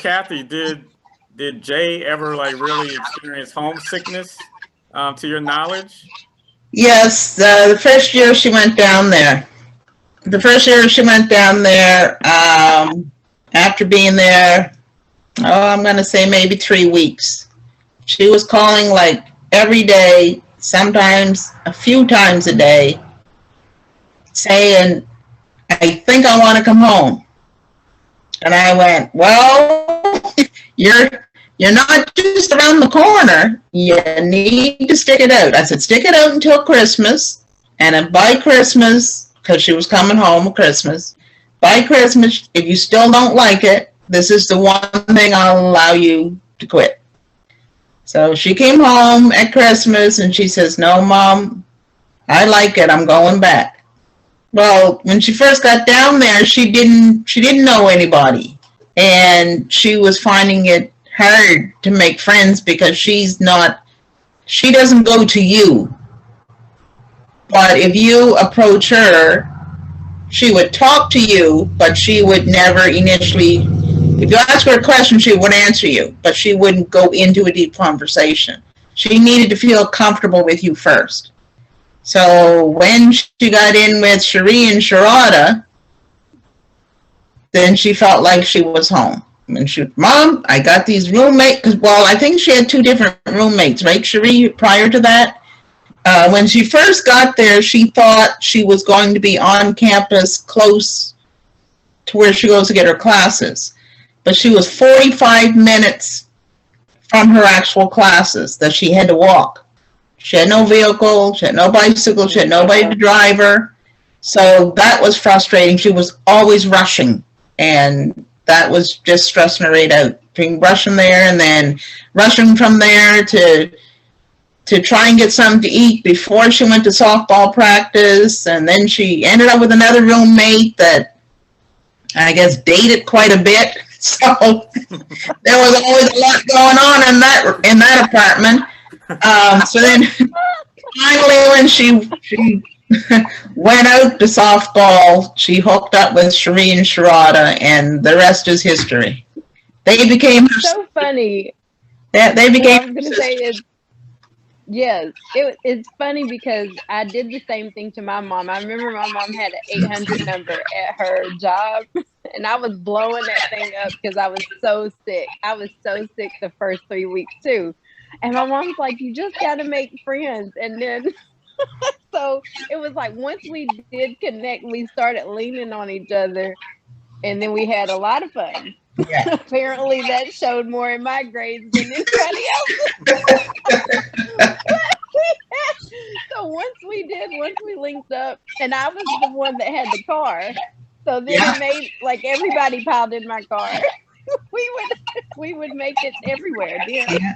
Kathy, did Jay ever like really experience homesickness to your knowledge? Yes, the first year she went down there. The first year she went down there, after being there, oh, I'm going to say maybe 3 weeks. She was calling like every day, sometimes a few times a day, saying, I think I want to come home. And I went, well, you're not just around the corner. You need to stick it out. I said, stick it out until Christmas. And then by Christmas, because she was coming home at Christmas, by Christmas, if you still don't like it, this is the one thing I'll allow you to quit. So she came home at Christmas and she says, no, Mom, I like it. I'm going back. Well, when she first got down there, she didn't know anybody. And she was finding it hard to make friends because she doesn't go to you. But if you approach her, she would talk to you, but she would never initially, if you ask her a question, she would answer you, but she wouldn't go into a deep conversation. She needed to feel comfortable with you first. So when she got in with Sharee and Sharada, then she felt like she was home. And she, Mom, I got these roommates. Well, I think she had 2 different roommates, right, Sharee, prior to that? When she first got there, she thought she was going to be on campus close to where she goes to get her classes. But she was 45 minutes from her actual classes that she had to walk. She had no vehicle, she had no bicycle, she had nobody to drive her. So that was frustrating. She was always rushing, and that was just stressing her right out. Being rushing there and then rushing from there to try and get something to eat before she went to softball practice. And then she ended up with another roommate that I guess dated quite a bit. So there was always a lot going on in that apartment. So then finally when she went out to softball, she hooked up with Sharee and Sharada, and the rest is history. They became so funny. They became. I was going to say is, yes, it's funny because I did the same thing to my mom. I remember my mom had an 800 number at her job, and I was blowing that thing up because I was so sick. I was so sick the first 3 weeks too. And my mom's like, you just got to make friends. And then, so it was like, once we did connect, we started leaning on each other, and then we had a lot of fun. Yeah. Apparently that showed more in my grades than anybody else. So once we linked up, and I was the one that had the car, so then it made like everybody piled in my car. We would make it everywhere. Yeah.